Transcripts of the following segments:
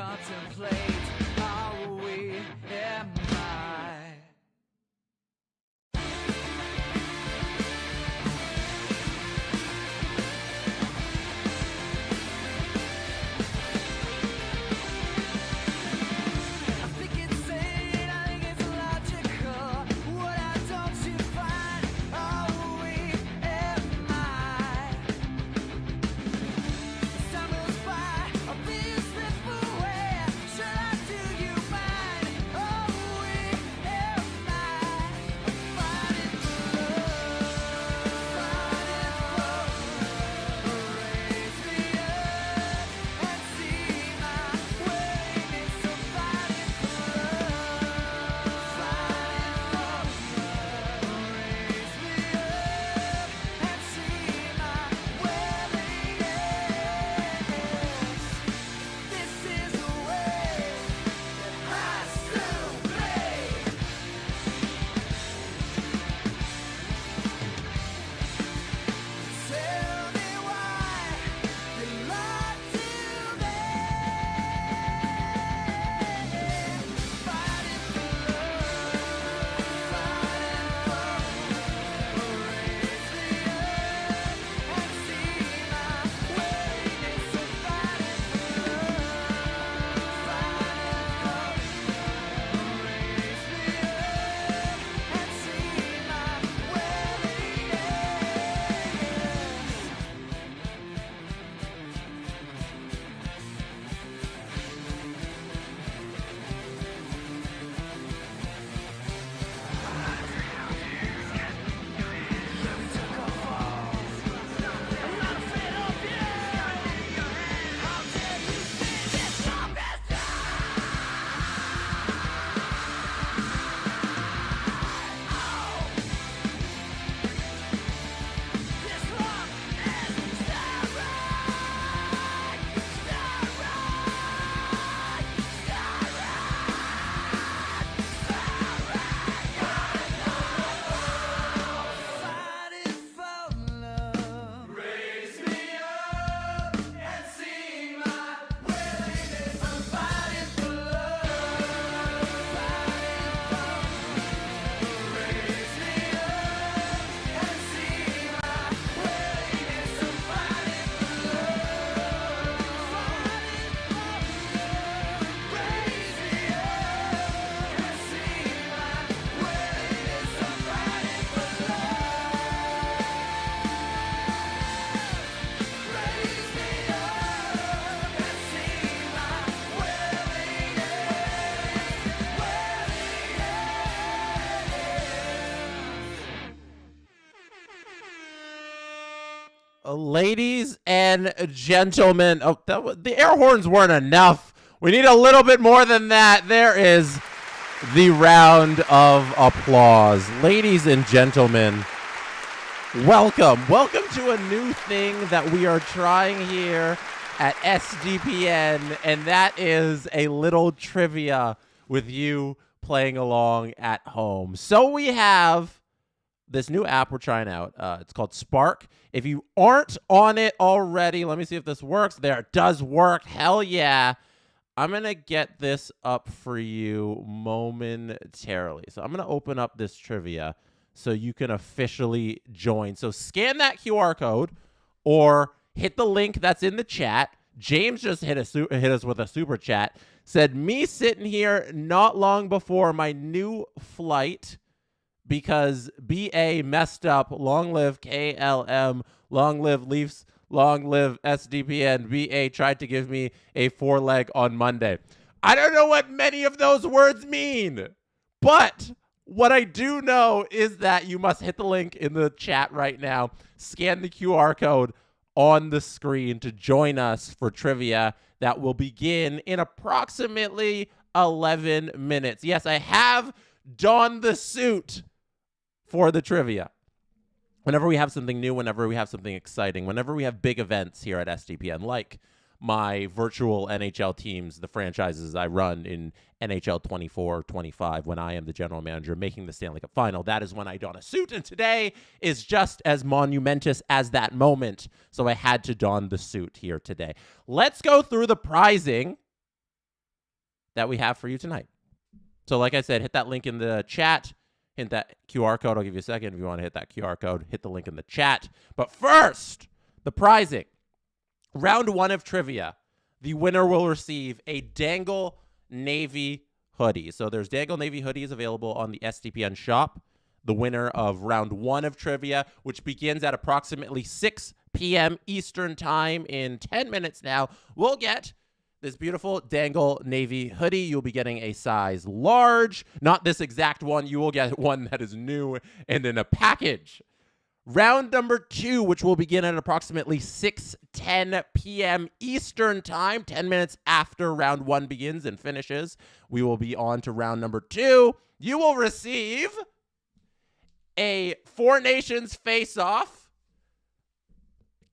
contemplate how we am I. I think it's sane, I think it's logical. What I don't you find? Are we am I? As time goes by, I'll be slip away. Should I do you mind? Oh, we am I? I'm fighting for love, raise me up and see my way. So fighting for love, raise me up and see my willingness. This is the way that I still play. Tell me why you lied to me. Fighting for love, raise me up and see my willingness. So fighting for love, raise me up and see my willingness. I'm not afraid of you. How dare you say this love is this love is fighting for love. Raise me up and see my willingness. I'm fighting for love. Raise me up and see my willingness. I'm fighting for love. Raise me up and see my willingness. I'm fighting for love. Raise me up and see my Ladies and gentlemen, the air horns weren't enough. We need a little bit more than that. There is the round of applause. Ladies and gentlemen, welcome. Welcome to a new thing that we are trying here at SDPN, and that is a little trivia with you playing along at home. So we have this new app we're trying out. It's called Spark. If you aren't on it already, let me see if this works. There, it does work. Hell yeah. I'm going to get this up for you momentarily. So I'm going to open up this trivia so you can officially join. So scan that QR code or hit the link that's in the chat. James just hit us with a super chat. Said, me sitting here not long before my new flight because BA messed up. Long live KLM. Long live Leafs. Long live SDPN. BA tried to give me a foreleg on Monday. I don't know what many of those words mean, but what I do know is that you must hit the link in the chat right now, scan the QR code on the screen to join us for trivia that will begin in approximately 11 minutes. Yes, I have donned the suit for the trivia. Whenever we have something new, whenever we have something exciting, whenever we have big events here at SDPN, like my virtual NHL teams, the franchises I run in NHL 24-25 when I am the general manager making the Stanley Cup final, that is when I don a suit, and today is just as monumentous as that moment, so I had to don the suit here today. Let's go through the prizing that we have for you tonight. So like I said, hit that link in the chat. Hit that QR code. I'll give you a second if you want to hit that QR code. Hit the link in the chat. But first, the prizing. Round 1 of trivia. The winner will receive a Dangle Navy hoodie. So there's Dangle Navy hoodies available on the SDPN shop. The winner of round 1 of trivia, which begins at approximately 6 p.m. Eastern time in 10 minutes now, will get this beautiful Dangle Navy hoodie. You'll be getting a size large. Not this exact one. You will get one that is new and in a package. Round number 2, which will begin at approximately 6:10 p.m. Eastern time, 10 minutes after round 1 begins and finishes. We will be on to round number 2. You will receive a Four Nations face-off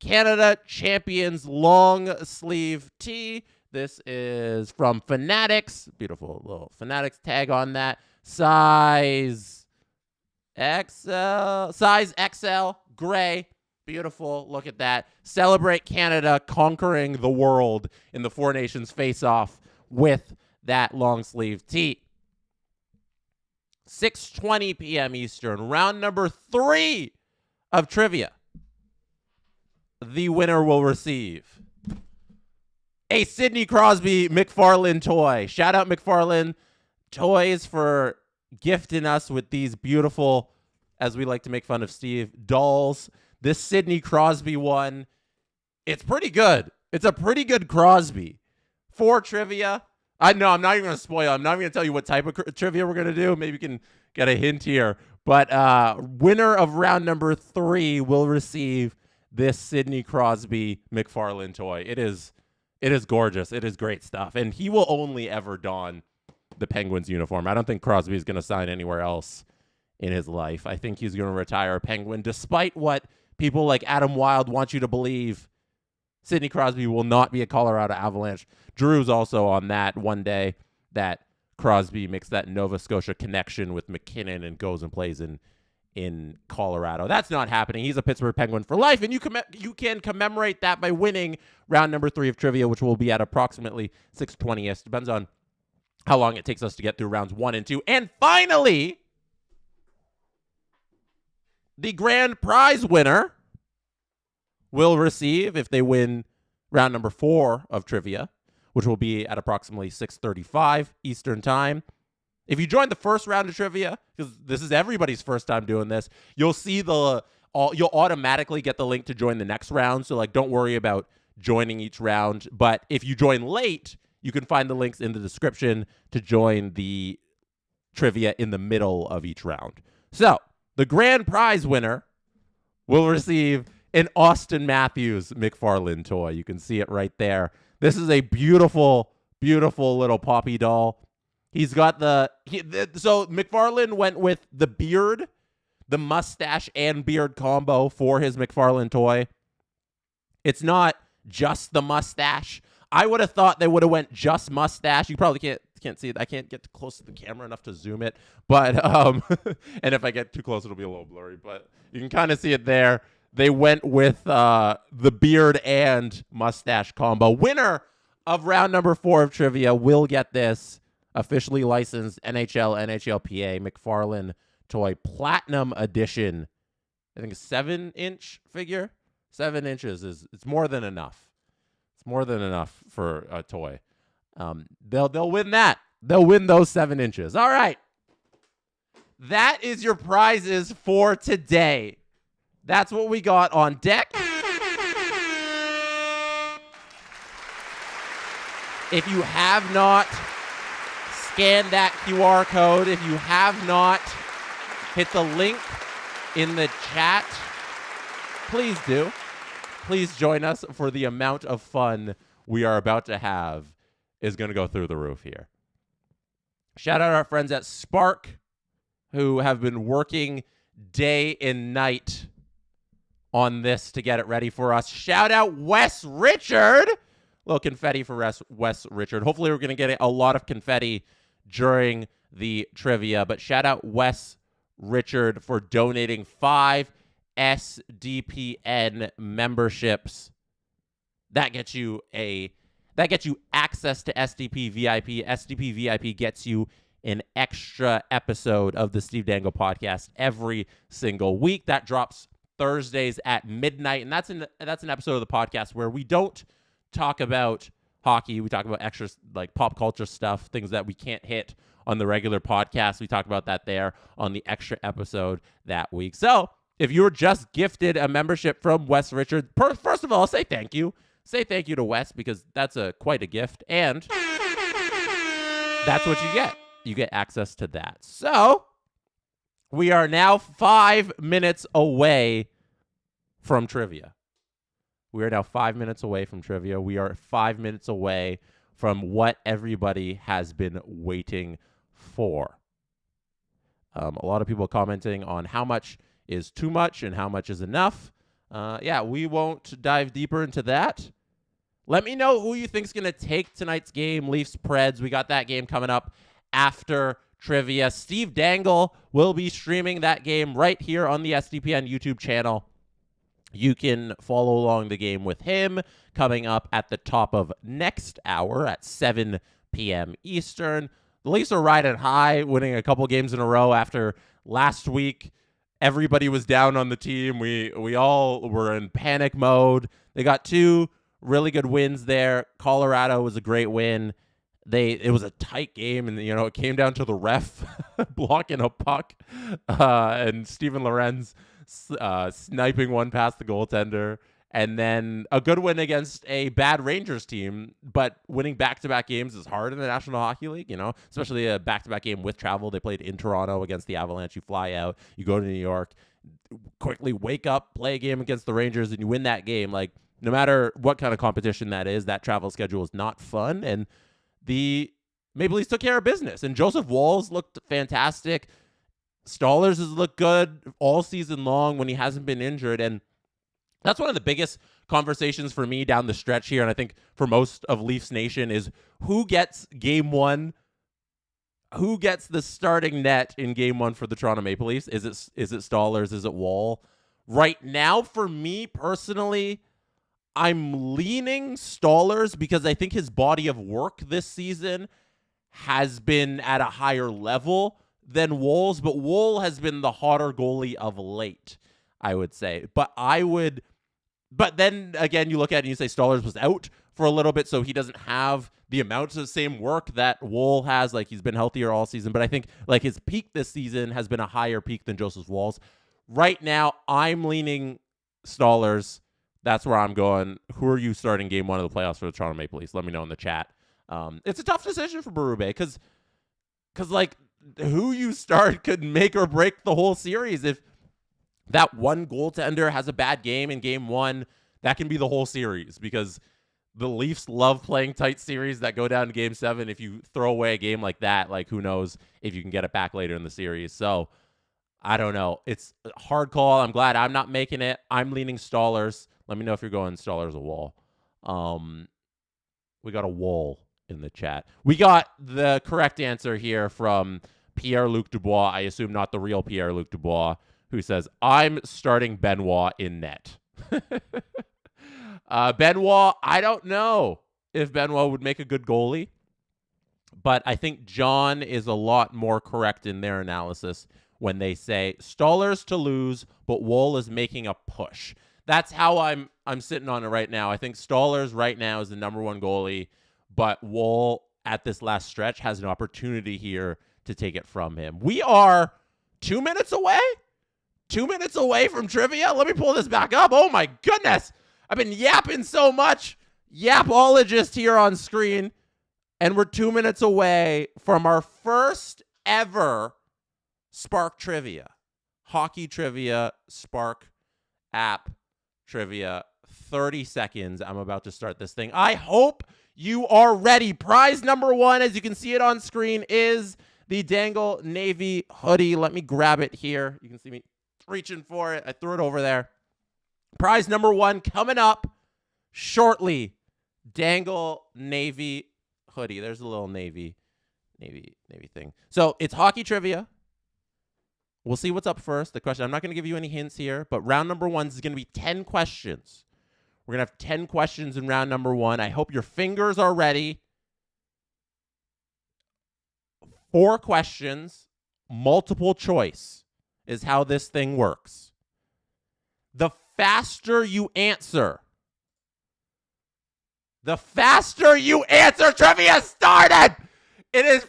Canada Champions long sleeve tee. This is from Fanatics. Beautiful little Fanatics tag on that. Size XL, gray. Beautiful. Look at that. Celebrate Canada conquering the world in the Four Nations face-off with that long sleeve tee. 6:20 p.m. Eastern. Round number 3 of trivia. The winner will receive a Sidney Crosby McFarlane toy. Shout out McFarlane Toys for gifting us with these beautiful, as we like to make fun of Steve, dolls. This Sidney Crosby one, it's pretty good. It's a pretty good Crosby. For trivia, I'm not even going to spoil. I'm not even going to tell you what type of trivia we're going to do. Maybe you can get a hint here. But winner of round number 3 will receive this Sidney Crosby McFarlane toy. It is gorgeous. It is great stuff. And he will only ever don the Penguins uniform. I don't think Crosby is going to sign anywhere else in his life. I think he's going to retire a Penguin, despite what people like Adam Wilde want you to believe. Sidney Crosby will not be a Colorado Avalanche. Drew's also on that one day that Crosby makes that Nova Scotia connection with McKinnon and goes and plays in Colorado. That's not happening. He's a Pittsburgh Penguin for life, and you can commemorate that by winning round number 3 of trivia, which will be at approximately 6:20. It depends on how long it takes us to get through rounds 1 and 2. And finally, the grand prize winner will receive, if they win round number 4 of trivia, which will be at approximately 6:35 Eastern time. If you join the first round of trivia, because this is everybody's first time doing this, you'll see you'll automatically get the link to join the next round. So don't worry about joining each round. But if you join late, you can find the links in the description to join the trivia in the middle of each round. So the grand prize winner will receive an Austin Matthews McFarlane toy. You can see it right there. This is a beautiful, beautiful little Poppy doll. He's got so McFarlane went with the beard, the mustache and beard combo for his McFarlane toy. It's not just the mustache. I would have thought they would have went just mustache. You probably can't see it. I can't get close to the camera enough to zoom it. But and if I get too close, it'll be a little blurry. But you can kind of see it there. They went with the beard and mustache combo. Winner of round number 4 of trivia will get this officially licensed NHL, NHLPA McFarlane toy Platinum Edition. I think a 7-inch figure. 7 inches it's more than enough. It's more than enough for a toy. They'll win that. They'll win those 7 inches. All right. That is your prizes for today. That's what we got on deck. If you have not scanned that QR code, if you have not hit the link in the chat, please do. Please join us for the amount of fun we are about to have is going to go through the roof here. Shout out our friends at Spark who have been working day and night on this to get it ready for us. Shout out Wes Richard. A little confetti for Wes Richard. Hopefully we're going to get a lot of confetti during the trivia. But shout out Wes Richard for donating 5 SDPN memberships. That gets you a That gets you access to SDP VIP. SDP VIP gets you an extra episode of the Steve Dangle podcast every single week. That drops Thursdays at midnight, and that's an episode of the podcast where we don't talk about hockey. We talk about extra like pop culture stuff, things that we can't hit on the regular podcast. We talk about that there on the extra episode that week. So if you were just gifted a membership from Wes Richards, first of all, say thank you. Say thank you to Wes, because that's quite a gift, and that's what you get. You get access to that. So we are now 5 minutes away from trivia. We are now 5 minutes away from trivia. We are 5 minutes away from what everybody has been waiting for. A lot of people commenting on how much is too much and how much is enough. Yeah, we won't dive deeper into that. Let me know who you think is going to take tonight's game, Leafs Preds. We got that game coming up after trivia. Steve Dangle will be streaming that game right here on the SDPN YouTube channel. You can follow along the game with him coming up at the top of next hour at 7 p.m. Eastern. The Leafs are riding high, winning a couple games in a row after last week. Everybody was down on the team. We all were in panic mode. They got 2 really good wins there. Colorado was a great win. It was a tight game, and it came down to the ref blocking a puck, and Steven Lorenz sniping one past the goaltender, and then a good win against a bad Rangers team. But winning back-to-back games is hard in the National Hockey League, especially a back-to-back game with travel. They played in Toronto against the Avalanche. You fly out, you go to New York, quickly wake up, play a game against the Rangers, and you win that game. Like, no matter what kind of competition that is, that travel schedule is not fun, and the Maple Leafs took care of business. And Joseph Woll's looked fantastic. Stolarz has looked good all season long when he hasn't been injured, and that's one of the biggest conversations for me down the stretch here, and I think for most of Leafs Nation, is who gets game one, who gets the starting net in game one for the Toronto Maple Leafs? Is it Stolarz? Is it Woll? Right now, for me personally, I'm leaning Stolarz because I think his body of work this season has been at a higher level than Woll's, but Woll has been the hotter goalie of late, I would say. But then again, you look at it and you say Stolarz was out for a little bit, so he doesn't have the amounts of same work that Woll has. Like, he's been healthier all season, but I think like his peak this season has been a higher peak than Joseph Woll's. Right now, I'm leaning Stolarz. That's where I'm going. Who are you starting game one of the playoffs for the Toronto Maple Leafs? Let me know in the chat. It's a tough decision for Berube because like, who you start could make or break the whole series. If that one goaltender has a bad game in game one, that can be the whole series, because the Leafs love playing tight series that go down to game 7. If you throw away a game like that, like, who knows if you can get it back later in the series. So I don't know. It's a hard call. I'm glad I'm not making it. I'm leaning Stolarz. Let me know if you're going Stolarz or Woll. We got a Woll in the chat. We got the correct answer here from Pierre-Luc Dubois. I assume not the real Pierre-Luc Dubois, who says, I'm starting Benoit in net. Benoit, I don't know if Benoit would make a good goalie, but I think John is a lot more correct in their analysis when they say Stolarz to lose, but Woll is making a push. That's how I'm sitting on it right now. I think Stolarz right now is the number one goalie, but Woll at this last stretch has an opportunity here to take it from him. We are 2 minutes away? 2 minutes away from trivia? Let me pull this back up. Oh my goodness. I've been yapping so much. Yapologist here on screen. And we're 2 minutes away from our first ever Spark Trivia. Hockey Trivia Spark app trivia. 30 seconds. I'm about to start this thing. I hope you are ready. Prize number 1, as you can see it on screen, is the Dangle Navy hoodie. Let me grab it here. You can see me reaching for it. I threw it over there. Prize number 1 coming up shortly. Dangle Navy hoodie. There's a little Navy thing. So it's hockey trivia. We'll see what's up first. The question, I'm not going to give you any hints here, but round number 1 is going to be 10 questions. We're going to have 10 questions in round number 1. I hope your fingers are ready. 4 questions, multiple choice is how this thing works. The faster you answer, trivia started. It is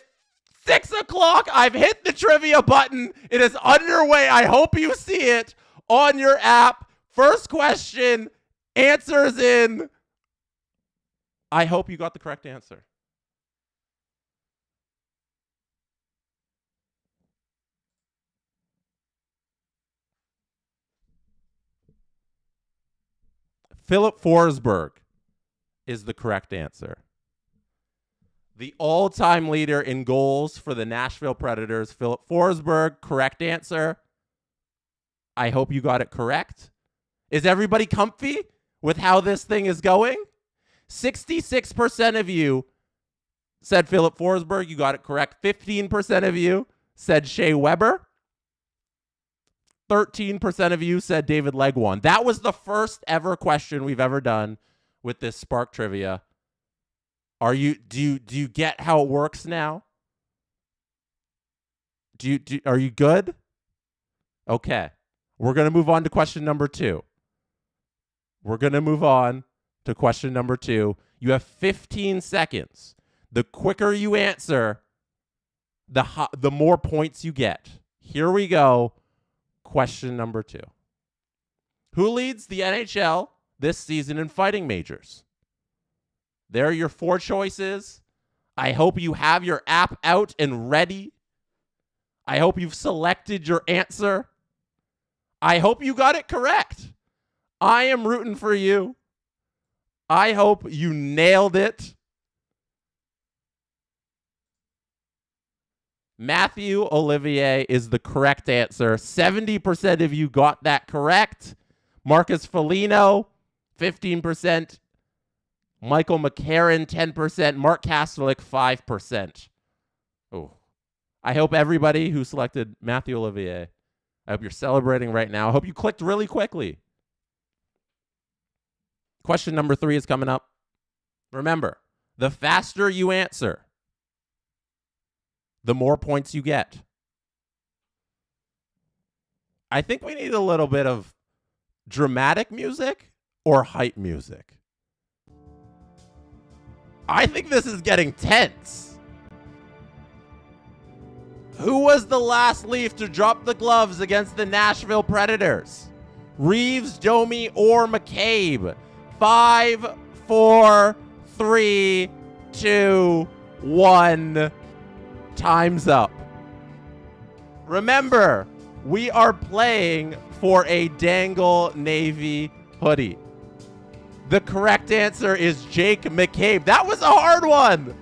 6 o'clock. I've hit the trivia button. It is underway. I hope you see it on your app. First question, answers in. I hope you got the correct answer. Philip Forsberg is the correct answer. The all-time leader in goals for the Nashville Predators, Philip Forsberg, correct answer. I hope you got it correct. Is everybody comfy with how this thing is going? 66% of you said Philip Forsberg. You got it correct. 15% of you said Shea Weber. 13% of you said David Legwand. That was the first ever question we've ever done with this Spark Trivia. Do you get how it works now? Are you good? Okay. We're going to move on to question number 2. You have 15 seconds. The quicker you answer, the more points you get. Here we go. Question number 2. Who leads the NHL this season in fighting majors? There are your 4 choices. I hope you have your app out and ready. I hope you've selected your answer. I hope you got it correct. I am rooting for you. I hope you nailed it. Matthew Olivier is the correct answer. 70% of you got that correct. Marcus Foligno, 15%. Michael McCarron, 10%. Mark Kastelik, 5%. Oh, I hope everybody who selected Matthew Olivier, I hope you're celebrating right now. I hope you clicked really quickly. Question number 3 is coming up. Remember, the faster you answer, the more points you get. I think we need a little bit of dramatic music or hype music. I think this is getting tense. Who was the last Leaf to drop the gloves against the Nashville Predators? Reeves, Domi, or McCabe? 5, 4, 3, 2, 1. Time's up. Remember, we are playing for a Dangle Navy hoodie. The correct answer is Jake McCabe. That was a hard one.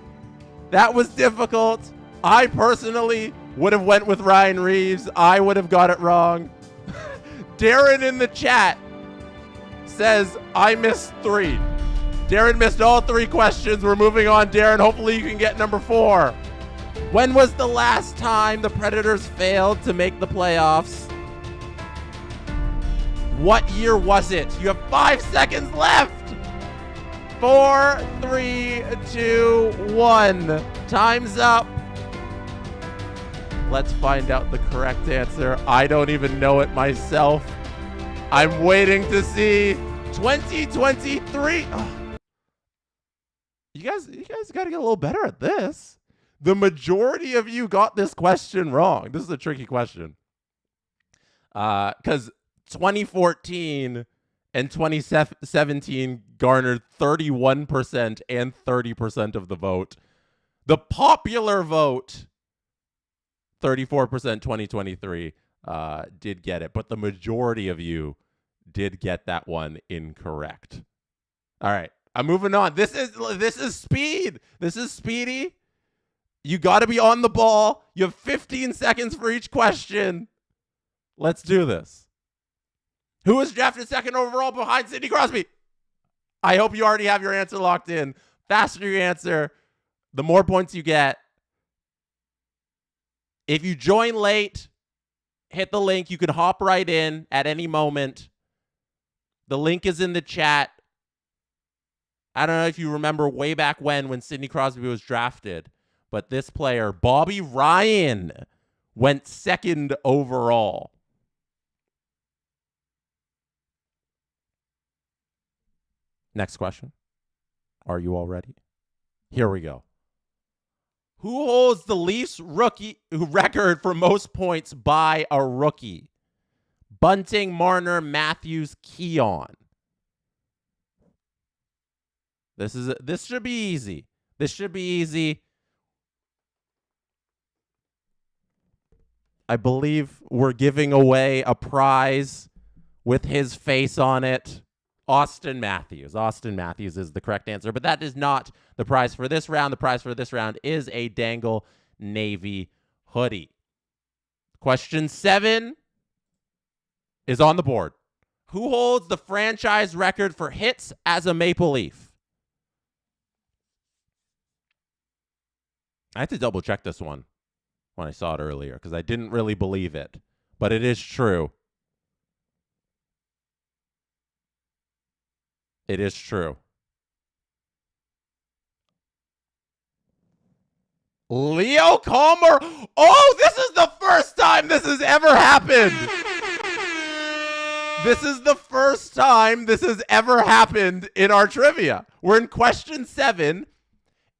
That was difficult. I personally would have went with Ryan Reeves. I would have got it wrong. Darren in the chat says, I missed 3. Darren missed all 3 questions. We're moving on, Darren. Hopefully you can get number 4. When was the last time the Predators failed to make the playoffs? What year was it? You have 5 seconds left. 4, 3, 2, 1. Time's up. Let's find out the correct answer. I don't even know it myself. I'm waiting to see 2023. Oh. You guys got to get a little better at this. The majority of you got this question wrong. This is a tricky question. Because 2014 and 2017 garnered 31% and 30% of the vote. The popular vote, 34% 2023, did get it. But the majority of you did get that one incorrect. All right, I'm moving on. This is speed. This is speedy. You got to be on the ball. You have 15 seconds for each question. Let's do this. Who was drafted 2nd overall behind Sidney Crosby? I hope you already have your answer locked in. Faster you answer, the more points you get. If you join late, hit the link. You can hop right in at any moment. The link is in the chat. I don't know if you remember way back when Sidney Crosby was drafted, but this player, Bobby Ryan, went second overall. Next question. Are you all ready? Here we go. Who holds the Leafs rookie record for most points by a rookie? Bunting, Marner, Matthews, Keon. This should be easy. This should be easy. I believe we're giving away a prize with his face on it. Austin Matthews. Austin Matthews is the correct answer, but that is not the prize for this round. The prize for this round is a Dangle Navy hoodie. Question 7 is on the board. Who holds the franchise record for hits as a Maple Leaf? I had to double check this one when I saw it earlier because I didn't really believe it, but it is true. It is true. Leo Calmer. Oh, this is the first time this has ever happened. This is the first time this has ever happened in our trivia. We're in question 7,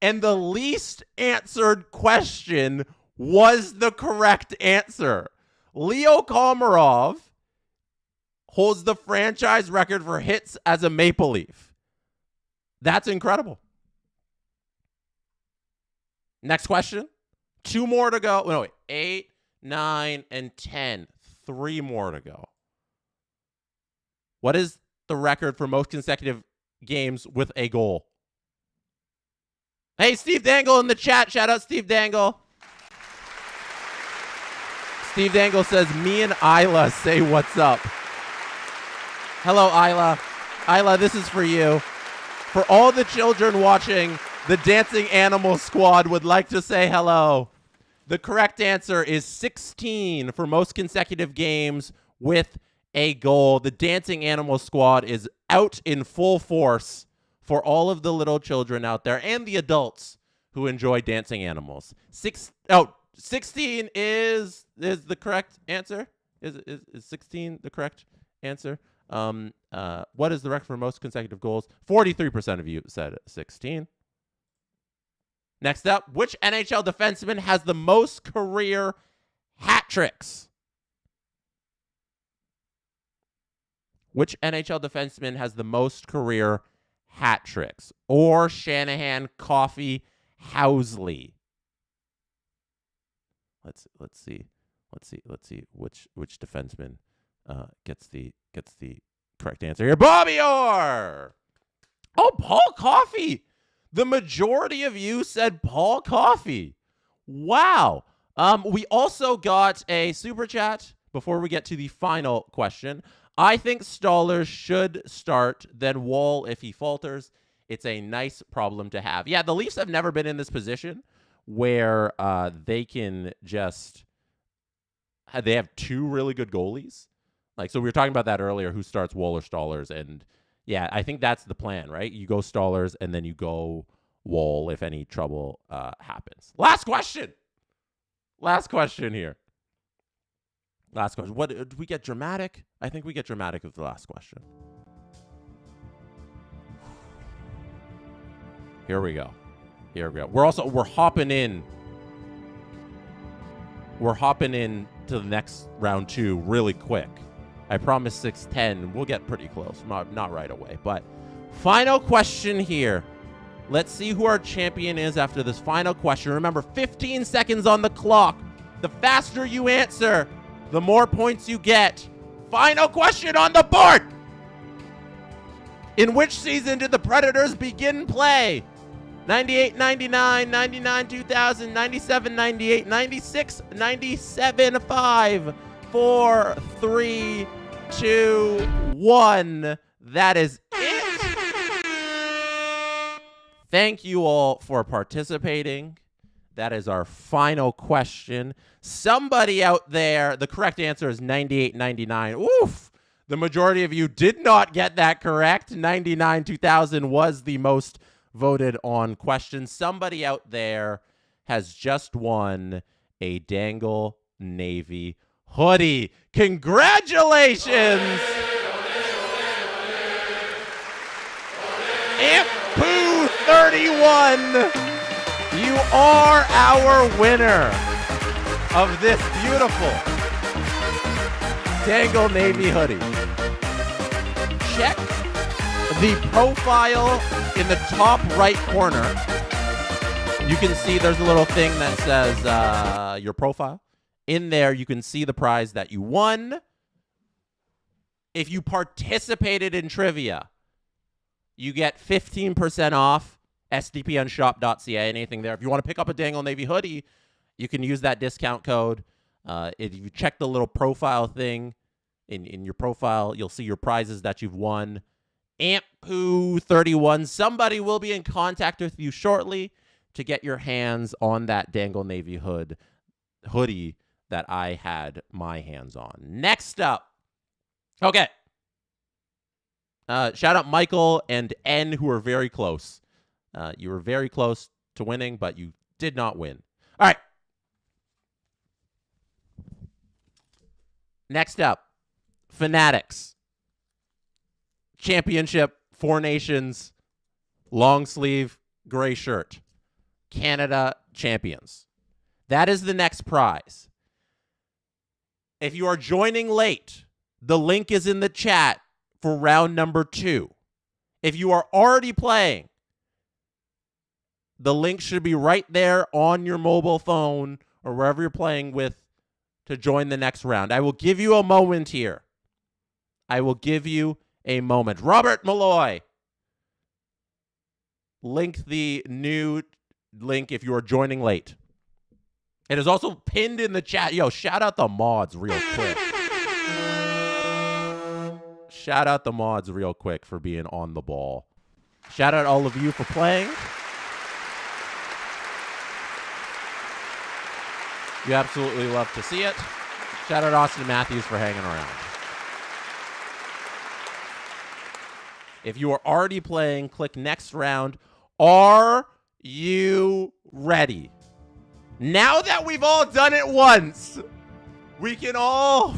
and the least answered question was the correct answer. Leo Komarov holds the franchise record for hits as a Maple Leaf. That's incredible. Next question. 2 more to go. No, wait. 8, 9, and 10. 3 more to go. What is the record for most consecutive games with a goal? Hey, Steve Dangle in the chat. Shout out Steve Dangle. Steve Dangle says, me and Isla say what's up. Hello, Isla. Isla, this is for you. For all the children watching, the Dancing Animal Squad would like to say hello. The correct answer is 16 for most consecutive games with a goal. The Dancing Animal Squad is out in full force for all of the little children out there and the adults who enjoy dancing animals. 16 is the correct answer? Is 16 the correct answer? What is the record for most consecutive goals? 43% of you said 16. Next up, which NHL defenseman has the most career hat tricks? Which NHL defenseman has the most career hat tricks? Or Shanahan, Coffey, Housley. Let's see which defenseman gets the correct answer here. Bobby Orr. Oh, Paul Coffey. The majority of you said Paul Coffey. Wow. We also got a super chat before we get to the final question. I think Stollers should start, then Wall if he falters. It's a nice problem to have. Yeah, the Leafs have never been in this position where they can just they have 2 really good goalies. Like, so we were talking about that earlier, who starts, Wall or Stollers, and yeah, I think that's the plan, right? You go Stollers, and then you go Wall if any trouble happens. Last question. Last question here. Last question. What did we get dramatic? I think we get dramatic with the last question. Here we go. Here we go. We're hopping in. We're hopping in to the next round 2 really quick. I promise 6:10. We'll get pretty close. Not right away, but final question here. Let's see who our champion is after this final question. Remember, 15 seconds on the clock. The faster you answer, the more points you get. Final question on the board. In which season did the Predators begin play? 98, 99, 99, 2000, 97, 98, 96, 97, 5, 4, 3, 2, 1. That is it. Thank you all for participating. That is our final question. Somebody out there, the correct answer is 98, 99. Oof. The majority of you did not get that correct. 99-2000 was the most voted on question. Somebody out there has just won a Dangle Navy hoodie. Congratulations! Ampu 31, you are our winner of this beautiful Dangle Navy hoodie. Check the profile in the top right corner. You can see there's a little thing that says your profile. In there, you can see the prize that you won. If you participated in trivia, you get 15% off sdpnshop.ca, anything there. If you want to pick up a Dangle Navy hoodie, you can use that discount code. If you check the little profile thing in your profile, you'll see your prizes that you've won. Ampu31, somebody will be in contact with you shortly to get your hands on that Dangle Navy hoodie that I had my hands on. Next up, okay. Shout out Michael and N, who are very close. You were very close to winning, but you did not win. All right. Next up, Fanatics. Championship, 4 Nations, long sleeve, gray shirt. Canada champions. That is the next prize. If you are joining late, the link is in the chat for round number 2. If you are already playing, the link should be right there on your mobile phone or wherever you're playing with to join the next round. I will give you a moment here. I will give you a moment. Robert Malloy, link the new link if you are joining late. It is also pinned in the chat. Yo, shout out the mods real quick. Shout out the mods real quick for being on the ball. Shout out all of you for playing. You absolutely love to see it. Shout out Austin Matthews for hanging around. If you are already playing, click next round. Are you ready? Now that we've all done it once, we can all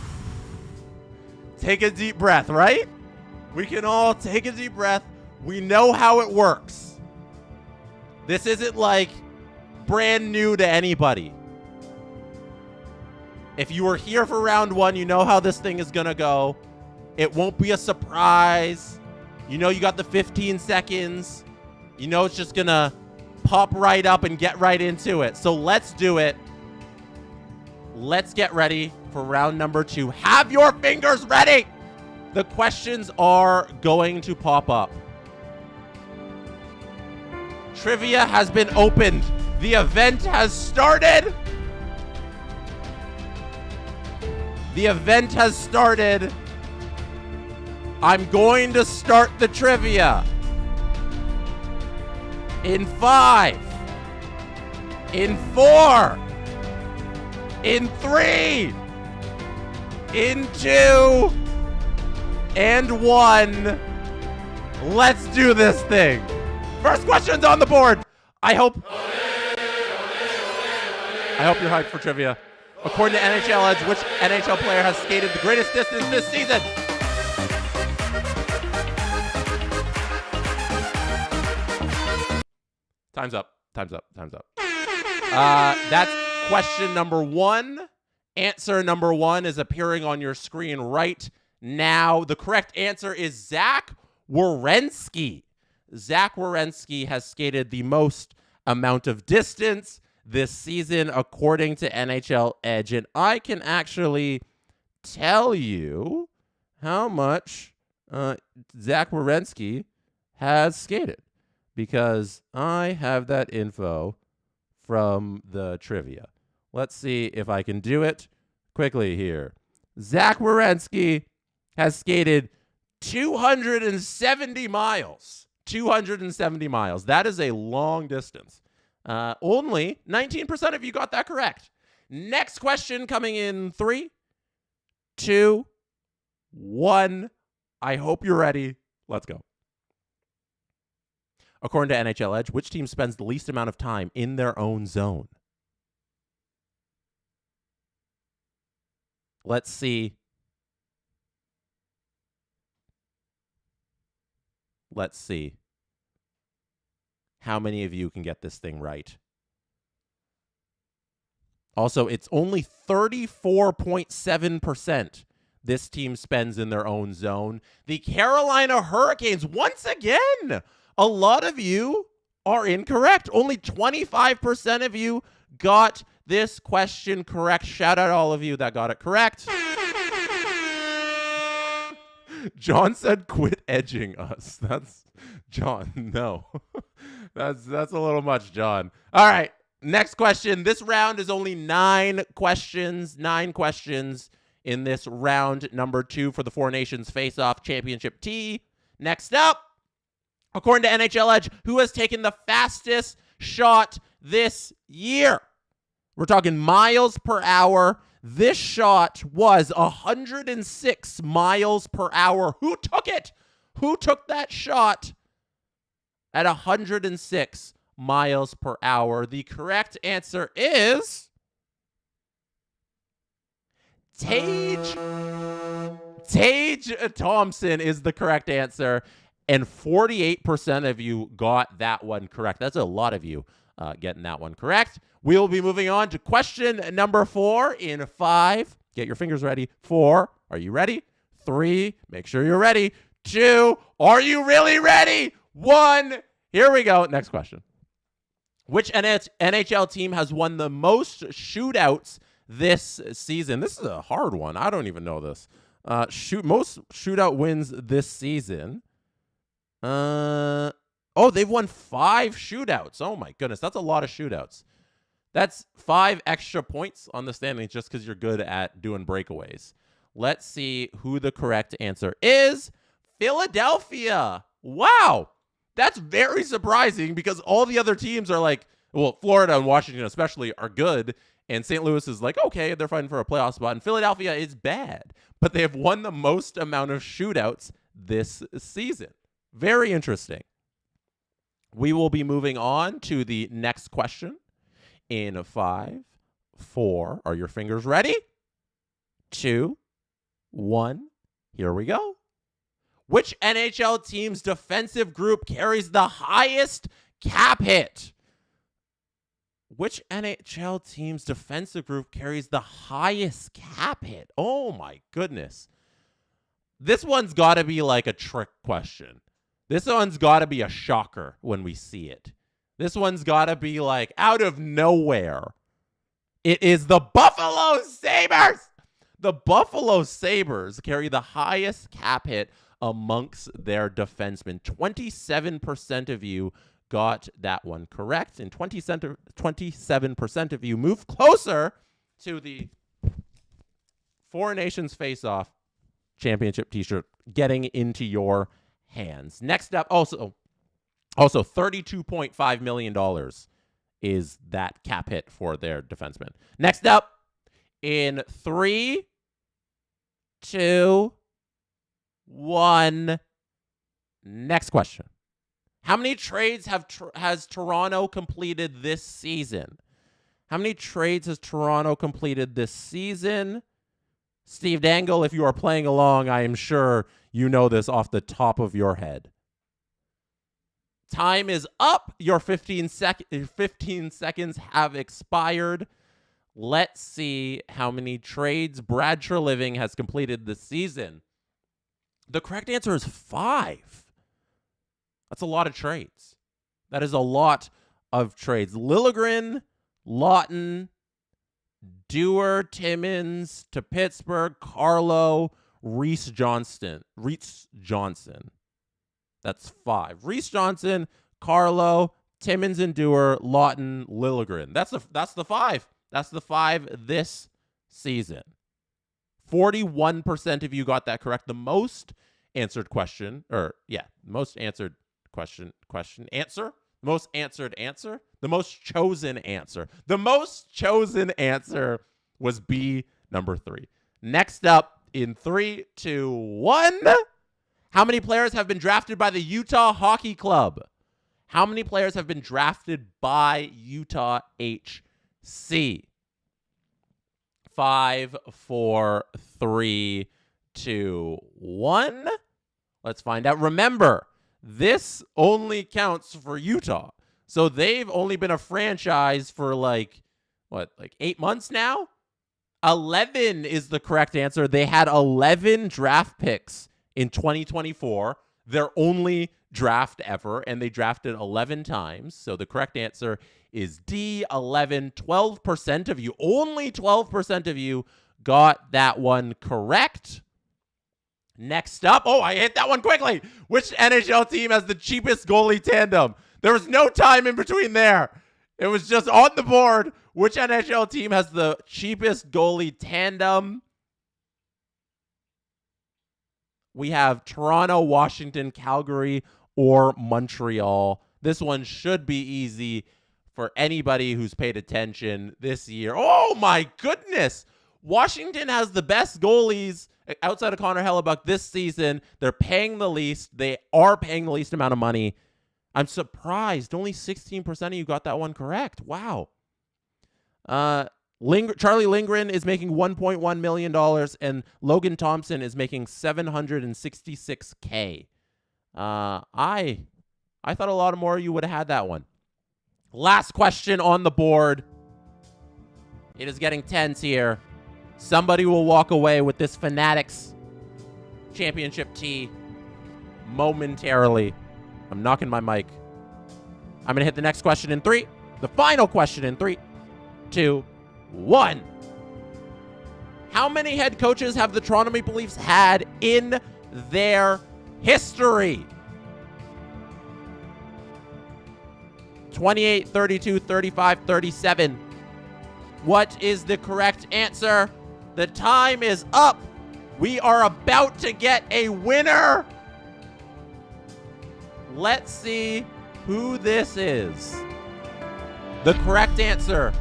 take a deep breath, right? We can all take a deep breath. We know how it works. This isn't like brand new to anybody. If you were here for round 1, you know how this thing is going to go. It won't be a surprise. You know you got the 15 seconds. You know it's just going to pop right up and get right into it. So let's do it. Let's get ready for round number 2. Have your fingers ready. The questions are going to pop up. Trivia has been opened. The event has started. The event has started. I'm going to start the trivia. In 5, in 4, in 3, in 2, and 1. Let's do this thing. First question's on the board. I hope you're hyped for trivia. According to NHL Edge, which NHL player has skated the greatest distance this season? Time's up. Time's up. Time's up. That's question number 1. Answer number 1 is appearing on your screen right now. The correct answer is Zach Werenski. Zach Werenski has skated the most amount of distance this season, according to NHL Edge. And I can actually tell you how much Zach Werenski has skated, because I have that info from the trivia. Let's see if I can do it quickly here. Zach Werenski has skated 270 miles. 270 miles. That is a long distance. Only 19% of you got that correct. Next question coming in 3, 2, 1. I hope you're ready. Let's go. According to NHL Edge, which team spends the least amount of time in their own zone? Let's see. Let's see how many of you can get this thing right. Also, it's only 34.7% this team spends in their own zone. The Carolina Hurricanes, once again, a lot of you are incorrect. Only 25% of you got this question correct. Shout out all of you that got it correct. John said, "Quit edging us." That's John. No, that's a little much, John. All right, next question. This round is only 9 questions. 9 questions in this round number 2 for the Four Nations Face-Off Championship T. Next up, according to NHL Edge, who has taken the fastest shot this year? We're talking miles per hour. This shot was 106 miles per hour. Who took it? Who took that shot at 106 miles per hour? The correct answer is Tage Thompson is the correct answer, and 48% of you got that one correct. That's a lot of you getting that one correct. We'll be moving on to question number 4 in 5. Get your fingers ready. 4. Are you ready? 3. Make sure you're ready. 2. Are you really ready? 1. Here we go. Next question. Which NHL team has won the most shootouts this season? This is a hard one. I don't even know this. Most shootout wins this season. Oh, they've won 5 shootouts. Oh my goodness, that's a lot of shootouts. That's 5 extra points on the standings just because you're good at doing breakaways. Let's see who the correct answer is. Philadelphia. Wow. That's very surprising because all the other teams are like, well, Florida and Washington especially are good. And St. Louis is like, okay, they're fighting for a playoff spot. And Philadelphia is bad. But they have won the most amount of shootouts this season. Very interesting. We will be moving on to the next question in 5, 4. Are your fingers ready? 2, 1. Here we go. Which NHL team's defensive group carries the highest cap hit? Which NHL team's defensive group carries the highest cap hit? Oh my goodness. This one's got to be like a trick question. This one's got to be a shocker when we see it. This one's got to be like out of nowhere. It is the Buffalo Sabres. The Buffalo Sabres carry the highest cap hit amongst their defensemen. 27% of you got that one correct, and 27% of you move closer to the Four Nations Face-Off Championship t-shirt getting into your hands. Next up, also $32.5 million is that cap hit for their defenseman. Next up, in 3, 2, 1. Next question. How many trades has Toronto completed this season? How many trades has Toronto completed this season? Steve Dangle, if you are playing along, I am sure you know this off the top of your head. Time is up. Your 15 seconds have expired. Let's see how many trades Brad Treliving has completed this season. The correct answer is 5. That's a lot of trades. That is a lot of trades. Liljegren, Lawton, Dewar, Timmins to Pittsburgh, Carlo, Reese Johnson. That's 5. Reese Johnson, Carlo, Timmins and Dewar, Lawton, Liljegren. That's the 5. That's the 5 this season. 41% of you got that correct. The most answered question, most answered answer. The most answered answer. The most chosen answer. The most chosen answer was B, number 3. Next up, in 3, 2, 1. How many players have been drafted by the Utah Hockey Club? How many players have been drafted by Utah HC? 5, 4, 3, 2, 1. Let's find out. Remember, this only counts for Utah. So they've only been a franchise for like 8 months now? 11 is the correct answer. They had 11 draft picks in 2024. Their only draft ever, and they drafted 11 times. So the correct answer is D, 11. 12% of you, only 12% of you got that one correct. Next up, oh, I hit that one quickly. Which NHL team has the cheapest goalie tandem? There was no time in between there. It was just on the board. Which NHL team has the cheapest goalie tandem? We have Toronto, Washington, Calgary, or Montreal. This one should be easy for anybody who's paid attention this year. Oh, my goodness. Washington has the best goalies outside of Connor Hellebuck this season. They're paying the least. They are paying the least amount of money. I'm surprised. Only 16% of you got that one correct. Wow. Charlie Lindgren is making $1.1 million, and Logan Thompson is making $766K. I thought a lot more of you would have had that one. Last question on the board. It is getting tense here. Somebody will walk away with this Fanatics championship tee momentarily. I'm knocking my mic. I'm going to hit the next question in 3. The final question in 3, 2, 1. How many head coaches have the Toronto Maple Leafs had in their history? 28, 32, 35, 37. What is the correct answer? The time is up. We are about to get a winner. Let's see who this is. The correct answer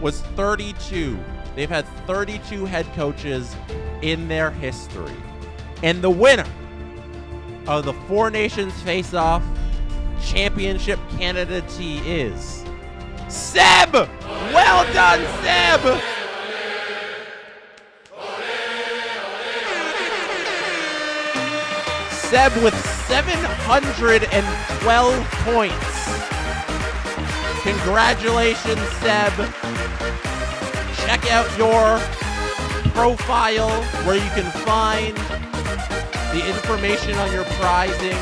was 32. They've had 32 head coaches in their history. And the winner of the Four Nations Face-Off Championship Canada tee is Seb! Well done, Seb! Seb with 712 points. Congratulations, Seb. Check out your profile where you can find the information on your prizing.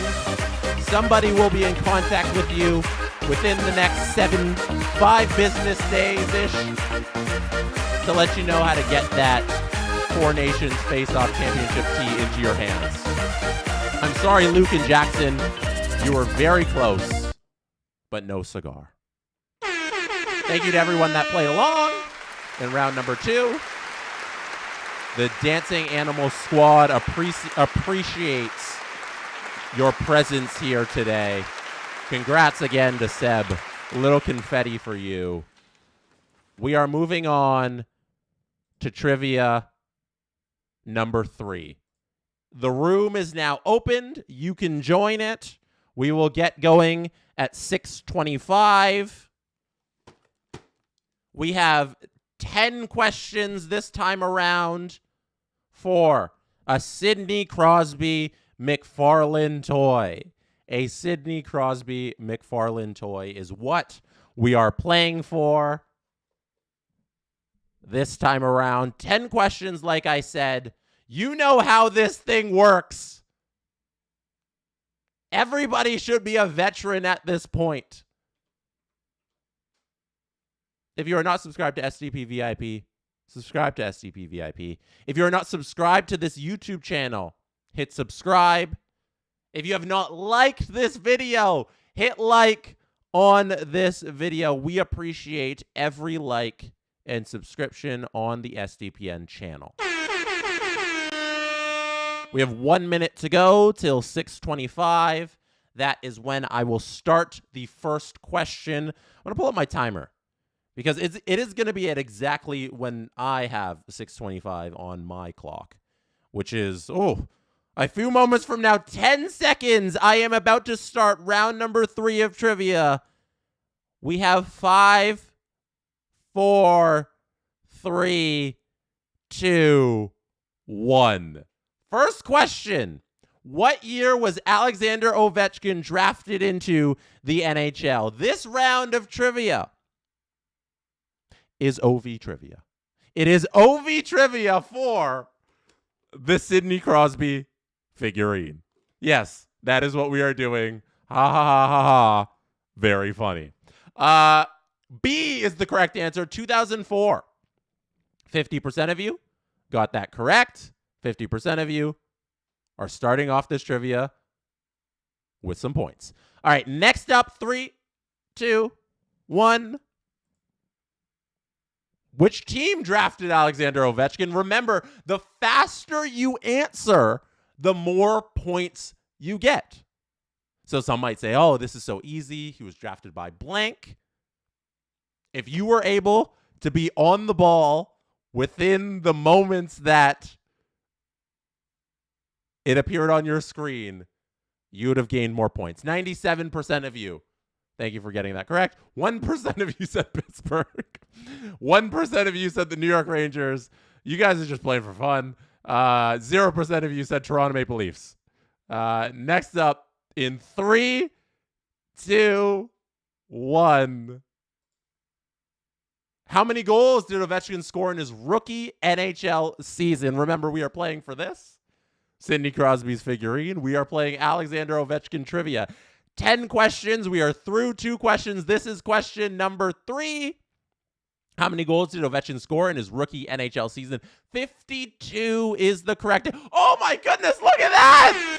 Somebody will be in contact with you within the next 5 business days-ish to let you know how to get that Four Nations Face-Off Championship tee into your hands. I'm sorry, Luke and Jackson. You were very close, but no cigar. Thank you to everyone that played along in round number 2. The Dancing Animal Squad appreciates your presence here today. Congrats again to Seb. A little confetti for you. We are moving on to trivia number 3. The room is now opened. You can join it. We will get going at 6:25. We have 10 questions this time around for a Sidney Crosby McFarlane toy. A Sidney Crosby McFarlane toy is what we are playing for this time around. 10 questions, like I said. You know how this thing works. Everybody should be a veteran at this point. If you are not subscribed to SDP VIP, subscribe to SDP VIP. If you are not subscribed to this YouTube channel, hit subscribe. If you have not liked this video, hit like on this video. We appreciate every like and subscription on the SDPN channel. We have 1 minute to go till 6:25. That is when I will start the first question. I'm going to pull up my timer because it is going to be at exactly when I have 6:25 on my clock. which is, a few moments from now, 10 seconds. I am about to start round number 3 of trivia. We have 5, 4, 3, 2, 1. First question. What year was Alexander Ovechkin drafted into the NHL? This round of trivia is OV trivia. It is OV trivia for the Sidney Crosby figurine. Yes, that is what we are doing. Ha ha ha ha ha. Very funny. B is the correct answer, 2004. 50% of you got that correct. 50% of you are starting off this trivia with some points. All right, next up, 3, 2, 1. Which team drafted Alexander Ovechkin? Remember, the faster you answer, the more points you get. So some might say, oh, this is so easy. He was drafted by blank. If you were able to be on the ball within the moments that it appeared on your screen, you would have gained more points. 97% of you. Thank you for getting that correct. 1% of you said Pittsburgh. 1% of you said the New York Rangers. You guys are just playing for fun. 0% of you said Toronto Maple Leafs. Next up, in 3, 2, 1. How many goals did Ovechkin score in his rookie NHL season? Remember, we are playing for this. Sidney Crosby's figurine. We are playing Alexander Ovechkin trivia. 10 questions. We are through 2 questions. This is question number 3. How many goals did Ovechkin score in his rookie NHL season? 52 is the correct. Oh my goodness, look at that!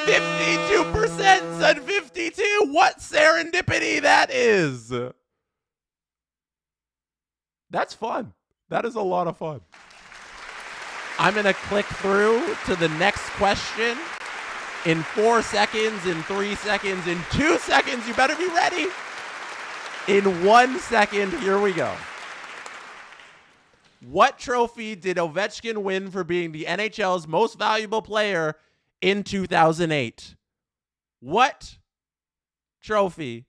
52% said 52. What serendipity that is. That's fun. That is a lot of fun. I'm going to click through to the next question in 4 seconds, in 3 seconds, in 2 seconds. You better be ready. In 1 second, here we go. What trophy did Ovechkin win for being the NHL's most valuable player in 2008? What trophy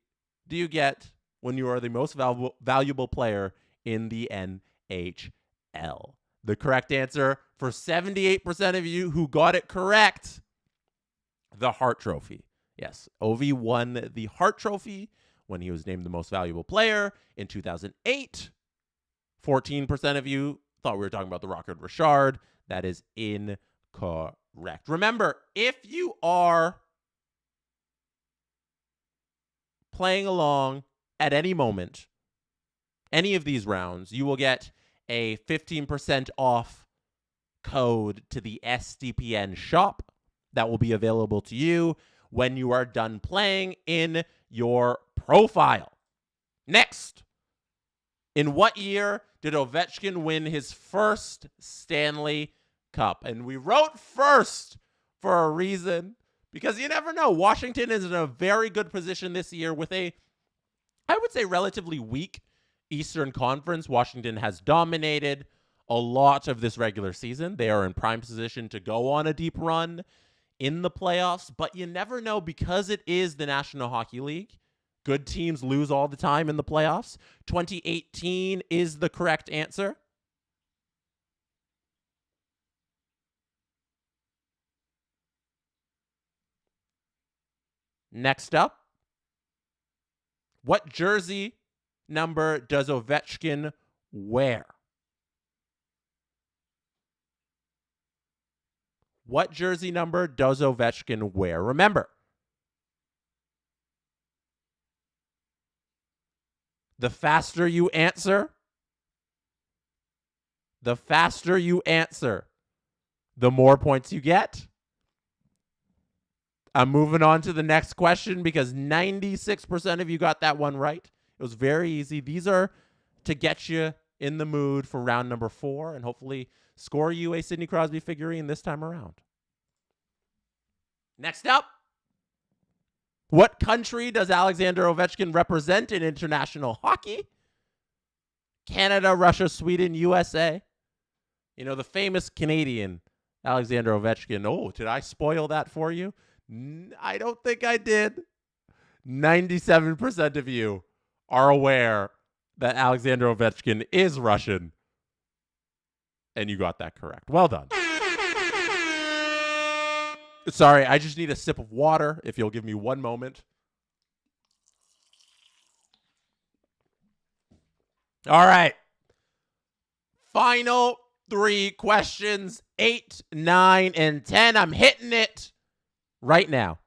do you get when you are the most valuable player in the NHL? The correct answer for 78% of you who got it correct, the Hart Trophy. Yes, Ovi won the Hart Trophy when he was named the most valuable player in 2008. 14% of you thought we were talking about the Rocket Richard. That is incorrect. Remember, if you are playing along at any moment, any of these rounds, you will get a 15% off code to the SDPN shop that will be available to you when you are done playing in your profile. Next, in what year did Ovechkin win his first Stanley Cup? And we wrote first for a reason, because you never know. Washington is in a very good position this year with a, I would say, relatively weak Eastern Conference. Washington has dominated a lot of this regular season. They are in prime position to go on a deep run in the playoffs, but you never know because it is the National Hockey League. Good teams lose all the time in the playoffs. 2018 is the correct answer. Next up, what jersey number does Ovechkin wear? What jersey number does Ovechkin wear? Remember, the faster you answer, the more points you get. I'm moving on to the next question because 96% of you got that one right. It was very easy. These are to get you in the mood for round number 4 and hopefully score you a Sidney Crosby figurine this time around. Next up, what country does Alexander Ovechkin represent in international hockey? Canada, Russia, Sweden, USA. You know, the famous Canadian Alexander Ovechkin. Oh, did I spoil that for you? I don't think I did. 97% of you are aware that Alexander Ovechkin is Russian. And you got that correct. Well done. Sorry, I just need a sip of water, if you'll give me one moment. All right. Final 3 questions, 8, 9, and 10. I'm hitting it right now.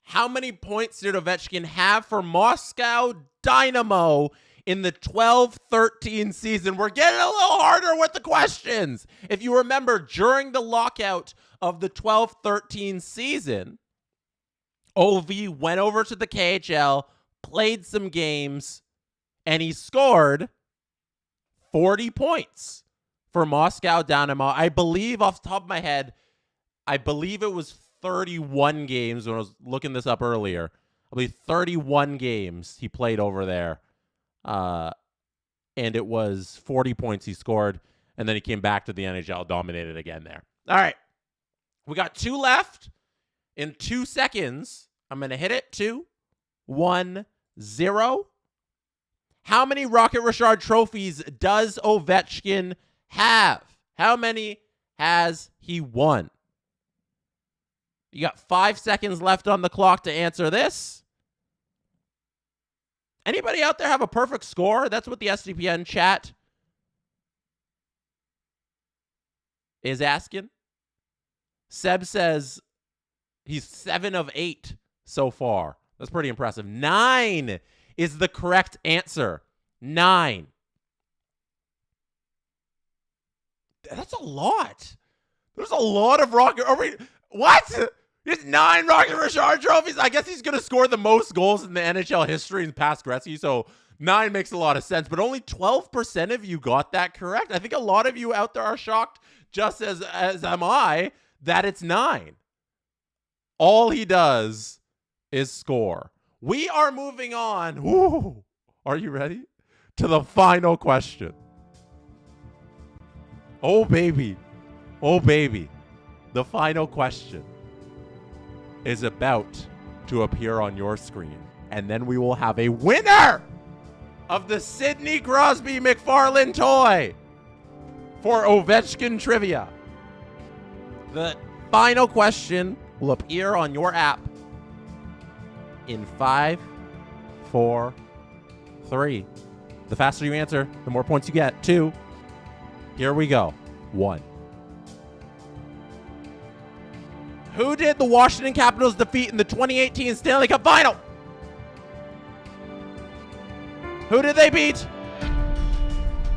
How many points did Ovechkin have for Moscow Dynamo in the 12-13 season? We're getting a little harder with the questions. If you remember, during the lockout of the 12-13 season, Ovi went over to the KHL, played some games, and he scored 40 points for Moscow Dynamo. I believe, off the top of my head, I believe it was 31 games when I was looking this up earlier. I believe 31 games he played over there. And it was 40 points he scored. And then he came back to the NHL, dominated again there. All right. We got 2 left. In 2 seconds, I'm going to hit it. 2, 1, 0. How many Rocket Richard trophies does Ovechkin have? How many has he won? You got 5 seconds left on the clock to answer this. Anybody out there have a perfect score? That's what the SDPN chat is asking. Seb says he's 7 of 8 so far. That's pretty impressive. 9 is the correct answer. 9. That's a lot. There's a lot of Rocket. What? He's 9 Rocket Richard trophies. I guess he's going to score the most goals in the NHL history in past Gretzky, so 9 makes a lot of sense. But only 12% of you got that correct. I think a lot of you out there are shocked, just as am I, that it's 9. All he does is score. We are moving on. Ooh, are you ready? To the final question. Oh, baby. Oh, baby. The final question is about to appear on your screen. And then we will have a winner of the Sidney Crosby McFarlane toy for Ovechkin Trivia. The final question will appear on your app in 5, 4, 3. The faster you answer, the more points you get. 2. Here we go. 1. Who did the Washington Capitals defeat in the 2018 Stanley Cup Final? Who did they beat?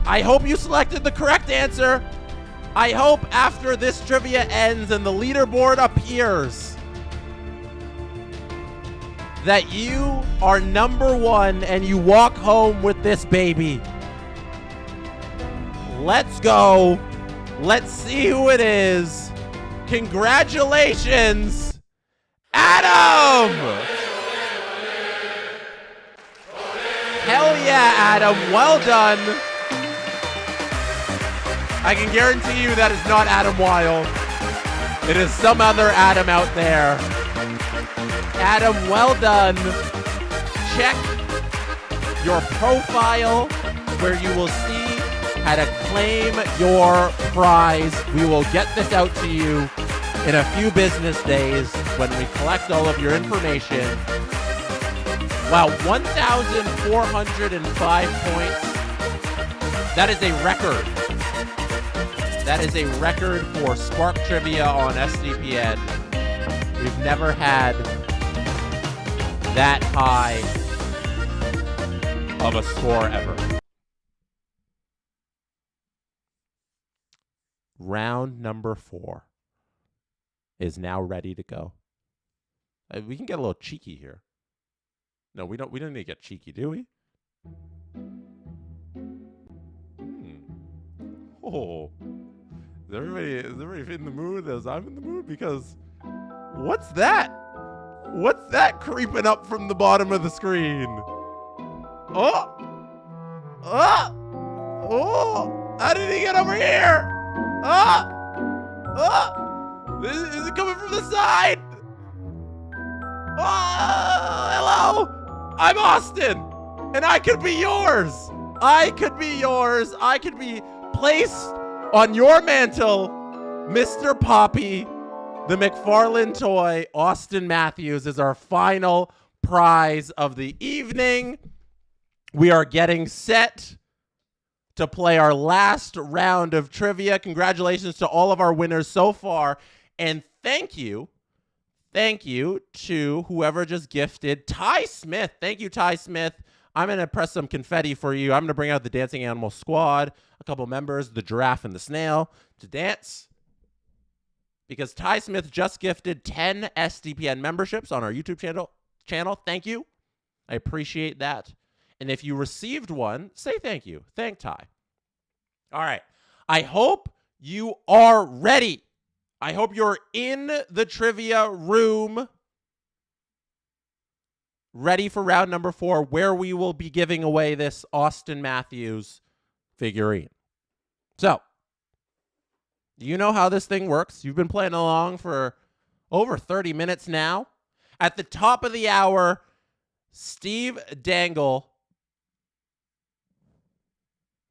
I hope you selected the correct answer. I hope after this trivia ends and the leaderboard appears that you are number 1 and you walk home with this baby. Let's go. Let's see who it is. Congratulations, Adam! Hell yeah, Adam. Well done. I can guarantee you that is not Adam Wild. It is some other Adam out there. Adam, well done. Check your profile where you will see how to claim your prize. We will get this out to you in a few business days when we collect all of your information. Wow, 1,405 points. That is a record. That is a record for Spark Trivia on SDPN. We've never had that high of a score ever. Round number 4 is now ready to go. We can get a little cheeky here. No, we don't need to get cheeky, do we? Oh. Is everybody in the mood as I'm in the mood? Because what's that? What's that creeping up from the bottom of the screen? Oh! Oh! Oh! How did he get over here? Oh! Is it coming from the side? Hello. I'm Austin, and I could be yours. I could be yours. I could be placed on your mantle, Mr. Poppy. The McFarlane toy, Austin Matthews, is our final prize of the evening. We are getting set to play our last round of trivia. Congratulations to all of our winners so far. And thank you to whoever just gifted Ty Smith. Thank you, Ty Smith. I'm going to press some confetti for you. I'm going to bring out the Dancing Animal Squad, a couple members, the giraffe and the snail, to dance. Because Ty Smith just gifted 10 SDPN memberships on our YouTube channel. Thank you. I appreciate that. And if you received one, say thank you. Thank Ty. All right. I hope you are ready. I hope you're in the trivia room, ready for round number 4, where we will be giving away this Austin Matthews figurine. So, you know how this thing works. You've been playing along for over 30 minutes now. At the top of the hour, Steve Dangle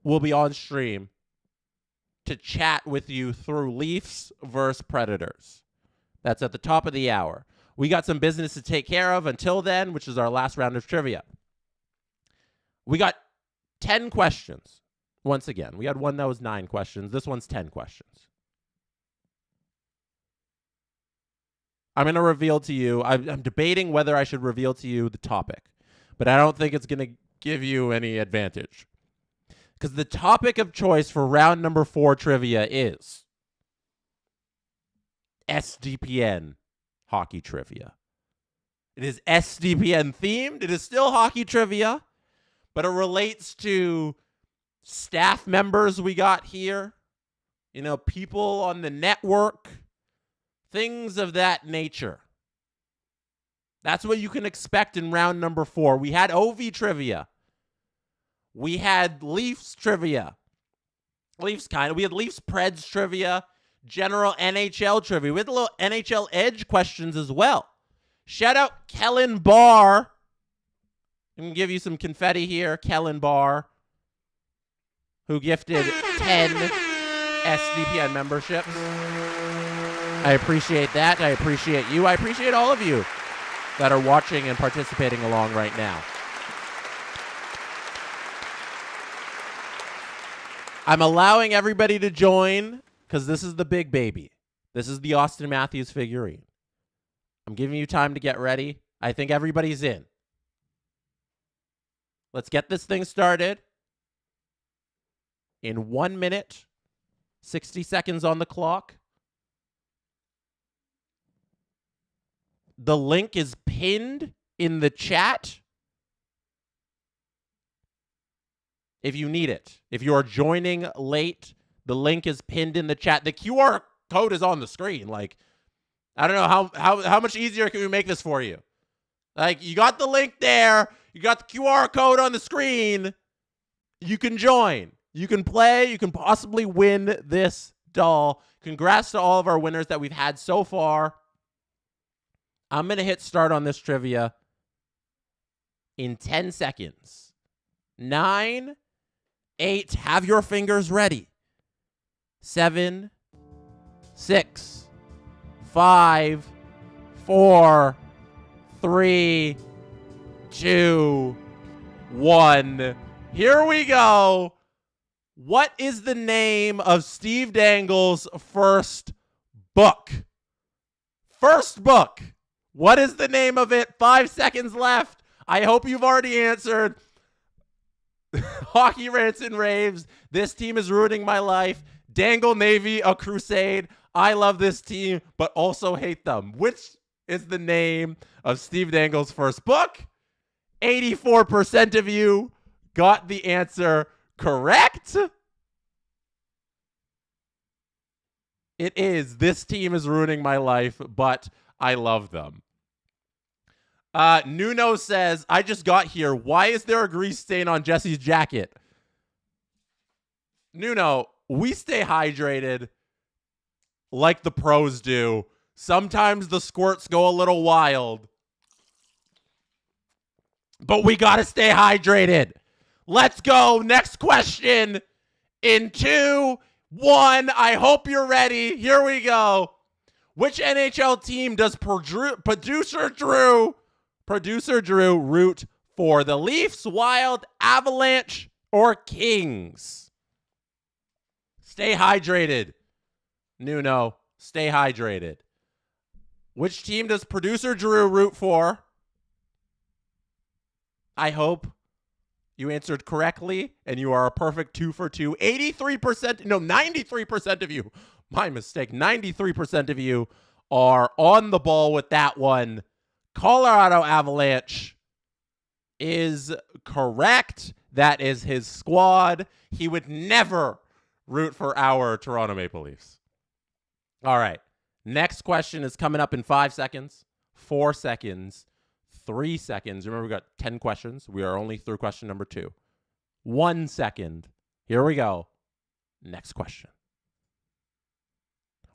will be on stream to chat with you through Leafs versus Predators. That's at the top of the hour. We got some business to take care of until then, which is our last round of trivia. We got 10 questions. Once again, we had one that was 9 questions. This one's 10 questions. I'm going to reveal to you, I'm debating whether I should reveal to you the topic, but I don't think it's going to give you any advantage. Because the topic of choice for round number 4 trivia is SDPN hockey trivia. It is SDPN themed. It is still hockey trivia, but it relates to staff members we got here, you know, people on the network, things of that nature. That's what you can expect in round number 4. We had OV trivia. We had Leafs trivia. We had Leafs Preds trivia, general NHL trivia. We had a little NHL Edge questions as well. Shout out Kellen Barr. I'm going to give you some confetti here. Kellen Barr, who gifted 10 SDPN memberships. I appreciate that. I appreciate you. I appreciate all of you that are watching and participating along right now. I'm allowing everybody to join because this is the big baby. This is the Austin Matthews figurine. I'm giving you time to get ready. I think everybody's in. Let's get this thing started. In 1 minute, 60 seconds on the clock. The link is pinned in the chat if you need it. If you are joining late, the link is pinned in the chat. The QR code is on the screen. Like, I don't know how much easier can we make this for you? Like, you got the link there. You got the QR code on the screen. You can join. You can play. You can possibly win this doll. Congrats to all of our winners that we've had so far. I'm going to hit start on this trivia in 10 seconds. 9, 8, have your fingers ready. 7, 6, 5, 4, 3, 2, 1. Here we go. What is the name of Steve Dangle's first book? First book. What is the name of it? 5 seconds left. I hope you've already answered. Hockey Rants and Raves. This team is ruining my life. Dangle Navy, a crusade. I love this team, but also hate them. Which is the name of Steve Dangle's first book? 84% of you got the answer correct. It is This Team is Ruining My Life, but I love them. Nuno says, I just got here. Why is there a grease stain on Jesse's jacket? Nuno, we stay hydrated. like the pros do. Sometimes the squirts go a little wild. But we got to stay hydrated. Let's go. Next question in 2, 1. I hope you're ready. Here we go. Which NHL team does producer Drew root for? The Leafs, Wild, Avalanche, or Kings? Stay hydrated. Nuno, stay hydrated. Which team does producer Drew root for? I hope you answered correctly, and you are a perfect 2 for 2. 93% of you, my mistake, 93% of you are on the ball with that one. Colorado Avalanche is correct. That is his squad. He would never root for our Toronto Maple Leafs. All right. Next question is coming up in 5 seconds, 4 seconds, 3 seconds. Remember, we got 10 questions. We are only through question number 2. 1 second. Here we go. Next question.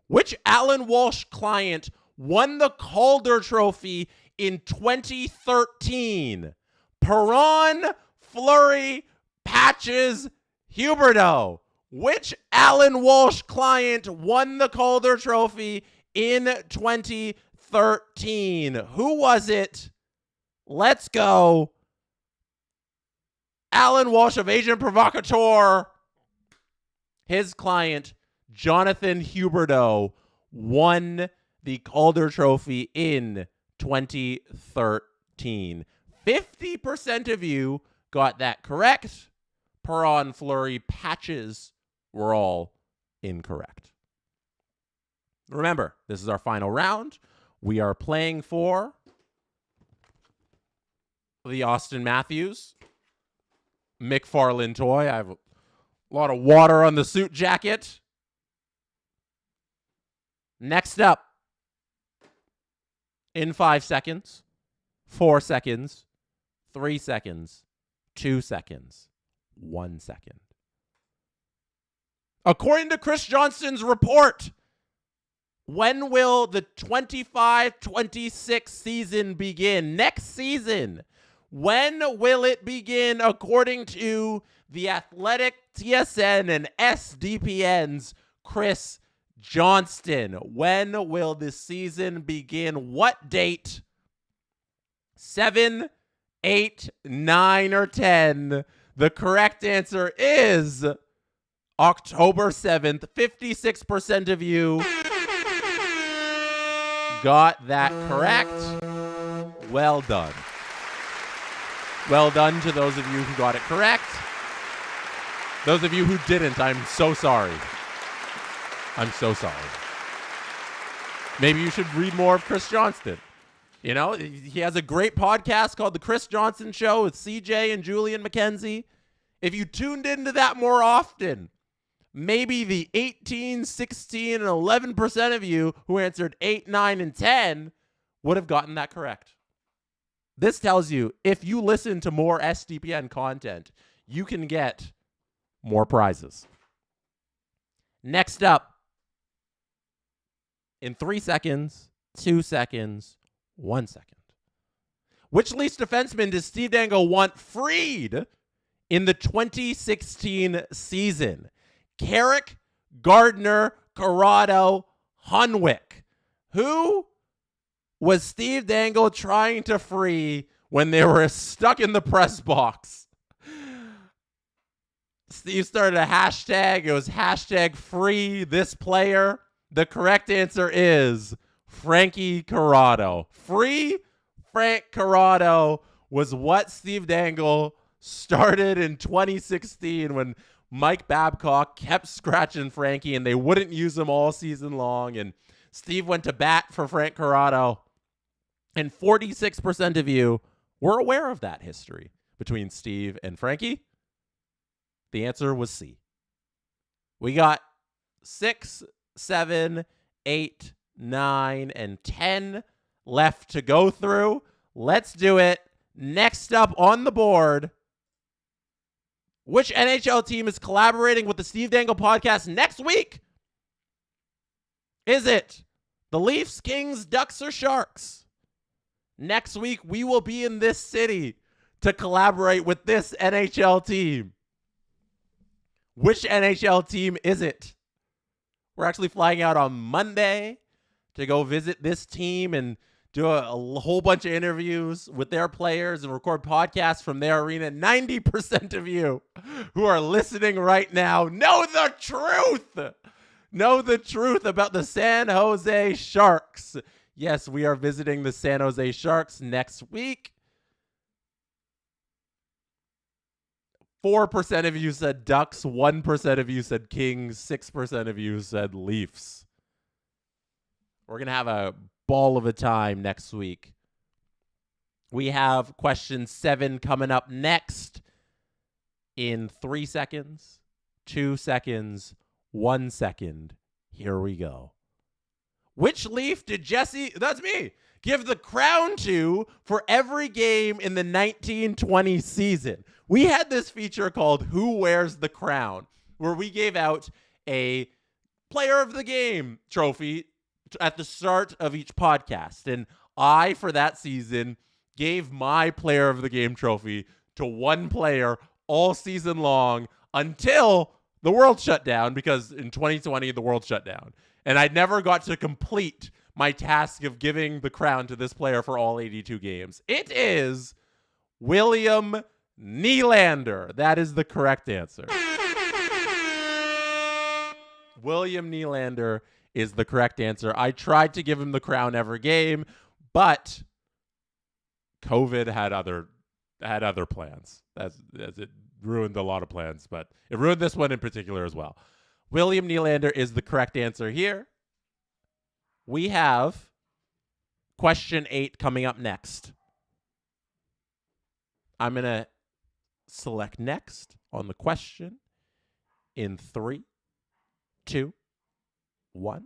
Which Alan Walsh client won the Calder Trophy in 2013? Perron, Fleury, Patches, Huberdeau. Which Alan Walsh client won the Calder Trophy in 2013? Who was it? Let's go. Alan Walsh of Agent Provocateur. His client, Jonathan Huberdeau, won the Calder Trophy in 2013. 50% of you got that correct. Perron, Fleury, Patches were all incorrect. Remember, this is our final round. We are playing for the Austin Matthews McFarlane toy. I have a lot of water on the suit jacket. Next up, in 5 seconds, 4 seconds, 3 seconds, 2 seconds, 1 second. According to Chris Johnston's report, when will the 25-26 season begin? Next season. When will it begin according to the Athletic, TSN, and SDPN's Chris Johnston? When will the season begin? What date? 7, 8, 9, or 10? The correct answer is October 7th. 56% of you got that correct. Well done. Well done to those of you who got it correct. Those of you who didn't, I'm so sorry. I'm so sorry. Maybe you should read more of Chris Johnston. You know, he has a great podcast called The Chris Johnston Show with CJ and Julian McKenzie. If you tuned into that more often, maybe the 18, 16, and 11% of you who answered 8, 9, and 10 would have gotten that correct. This tells you if you listen to more SDPN content, you can get more prizes. Next up, in 3 seconds, 2 seconds, 1 second. Which Leafs defenseman does Steve Dangle want freed in the 2016 season? Carrick, Gardner, Corrado, Hunwick. Who was Steve Dangle trying to free when they were stuck in the press box? Steve started a hashtag. It was hashtag free this player. The correct answer is Frankie Corrado. Free Frank Corrado was what Steve Dangle started in 2016 when Mike Babcock kept scratching Frankie and they wouldn't use him all season long. And Steve went to bat for Frank Corrado. And 46% of you were aware of that history between Steve and Frankie. The answer was C. We got 6, 7, 8, 9, and 10 left to go through. Let's do it. Next up on the board, which NHL team is collaborating with the Steve Dangle podcast next week? Is it the Leafs, Kings, Ducks, or Sharks? Next week, we will be in this city to collaborate with this NHL team. Which NHL team is it? We're actually flying out on Monday to go visit this team and do a whole bunch of interviews with their players and record podcasts from their arena. 90% of you who are listening right now know the truth. Know the truth about the San Jose Sharks. Yes, we are visiting the San Jose Sharks next week. 4% of you said Ducks, 1% of you said Kings, 6% of you said Leafs. We're going to have a ball of a time next week. We have question 7 coming up next in 3 seconds, 2 seconds, 1 second. Here we go. Which Leaf did Jesse, that's me, give the crown to for every game in the 1920 season? We had this feature called Who Wears the Crown, where we gave out a player of the game trophy at the start of each podcast. And I, for that season, gave my player of the game trophy to one player all season long until the world shut down, because in 2020, the world shut down. And I never got to complete my task of giving the crown to this player for all 82 games. It is William Nylander. That is the correct answer. William Nylander is the correct answer. I tried to give him the crown every game, but COVID had other plans. As it ruined a lot of plans, but it ruined this one in particular as well. William Nylander is the correct answer here. We have question 8 coming up next. I'm going to select next on the question in 3, 2, 1.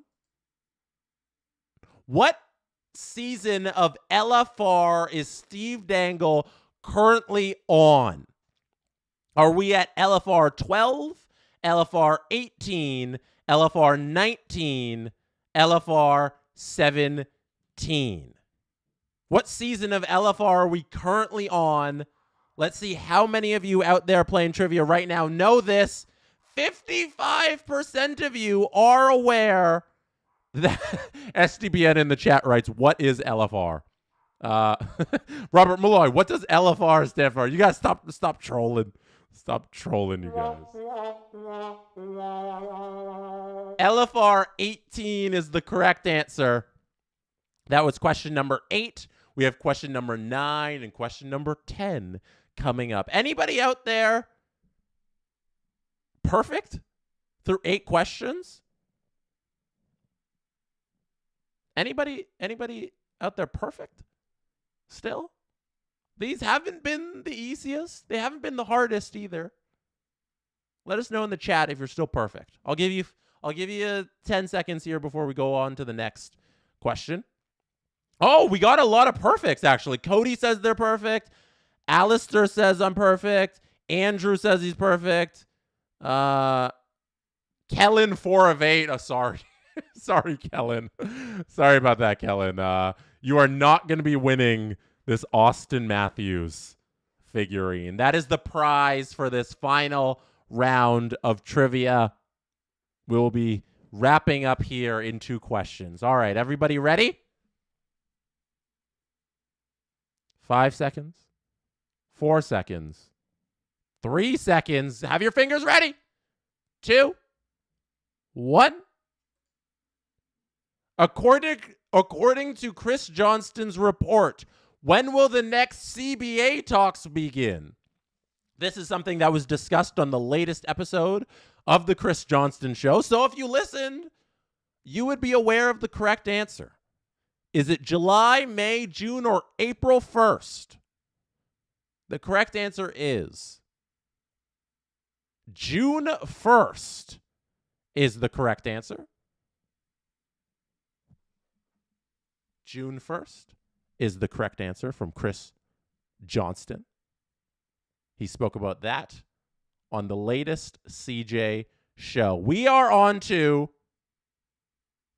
What season of LFR is Steve Dangle currently on? Are we at LFR 12, LFR 18, LFR 19, LFR 17? What season of LFR are we currently on? Let's see how many of you out there playing trivia right now know this. 55% of you are aware that SDBN in the chat writes, what is LFR? Robert Malloy, what does LFR stand for? You guys stop trolling. Stop trolling, you guys. LFR 18 is the correct answer. That was question number 8. We have question number 9 and question number 10 coming up. Anybody out there perfect through 8 questions? Anybody out there perfect still? These haven't been the easiest. They haven't been the hardest either. Let us know in the chat if you're still perfect. I'll give you 10 seconds here before we go on to the next question. Oh, we got a lot of perfects, actually. Cody says they're perfect. Alistair says I'm perfect. Andrew says he's perfect. Kellen 4 of 8. Oh, sorry. Sorry, Kellen. Sorry about that, Kellen. You are not going to be winning this Austin Matthews figurine. That is the prize for this final round of trivia. We'll be wrapping up here in 2 questions. All right, everybody ready? 5 seconds. 4 seconds. 3 seconds. Have your fingers ready. 2, 1. According to Chris Johnston's report, when will the next CBA talks begin? This is something that was discussed on the latest episode of the Chris Johnston Show. So if you listened, you would be aware of the correct answer. Is it July, May, June, or April 1st? The correct answer is June 1st is the correct answer. June 1st is the correct answer from Chris Johnston. He spoke about that on the latest CJ show. We are on to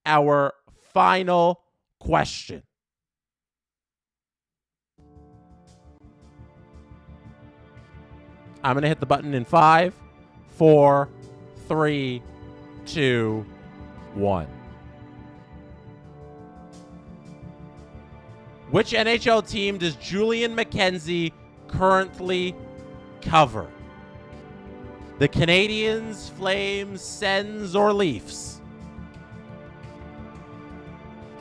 our final question. I'm going to hit the button in 5, 4, 3, 2, 1. Which NHL team does Julian McKenzie currently cover? The Canadiens, Flames, Sens, or Leafs?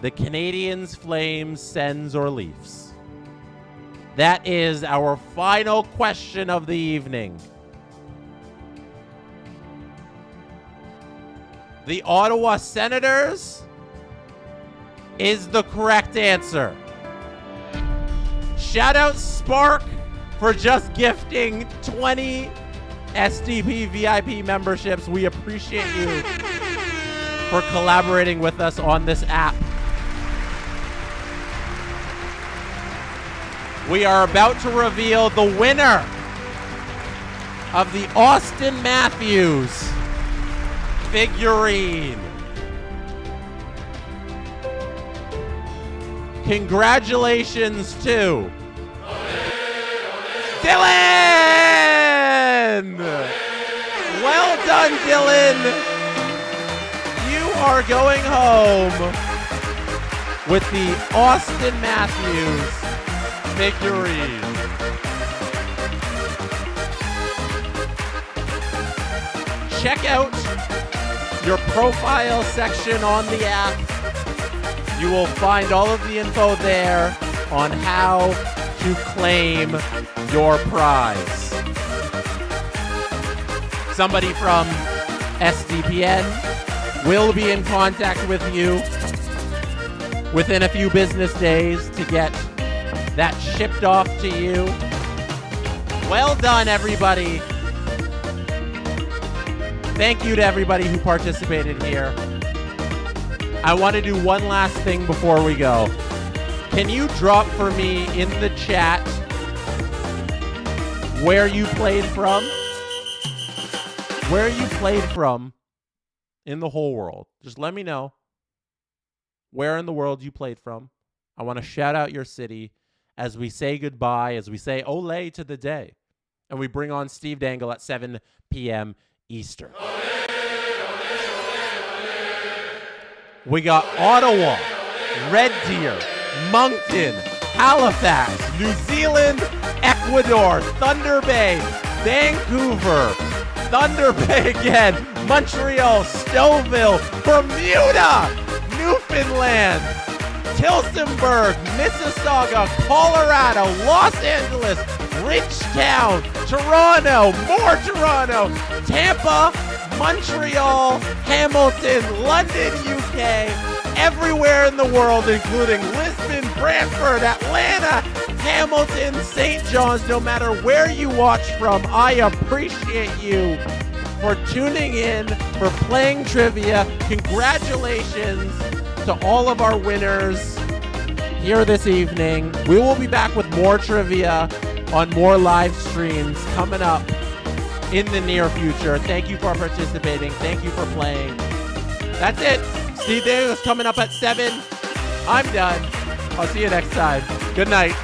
The Canadiens, Flames, Sens, or Leafs? That is our final question of the evening. The Ottawa Senators is the correct answer. Shout out Spark for just gifting 20 SDP VIP memberships. We appreciate you for collaborating with us on this app. We are about to reveal the winner of the Austin Matthews figurine. Congratulations to Dylan! Well done, Dylan! You are going home with the Austin Matthews figurine. Check out your profile section on the app. You will find all of the info there on how to claim your prize. Somebody from SDPN will be in contact with you within a few business days to get that shipped off to you. Well done, everybody. Thank you to everybody who participated here. I want to do one last thing before we go. Can you drop for me in the chat where you played from? Where you played from in the whole world. Just let me know where in the world you played from. I want to shout out your city as we say goodbye, as we say ole to the day. And we bring on Steve Dangle at 7 p.m. Eastern. We got Ottawa, Red Deer, Moncton, Halifax, New Zealand, Ecuador, Thunder Bay, Vancouver, Thunder Bay again, Montreal, Stouffville, Bermuda, Newfoundland, Tillsonburg, Mississauga, Colorado, Los Angeles, Ridgetown, Toronto, more Toronto, Tampa, Montreal, Hamilton, London, UK, everywhere in the world, including Lisbon, Brantford, Atlanta, Hamilton, St. John's. No matter where you watch from, I appreciate you for tuning in, for playing trivia. Congratulations to all of our winners here this evening. We will be back with more trivia on more live streams coming up in the near future. Thank you for participating. Thank you for playing. That's it. Steve Daniels coming up at 7. I'm done. I'll see you next time. Good night.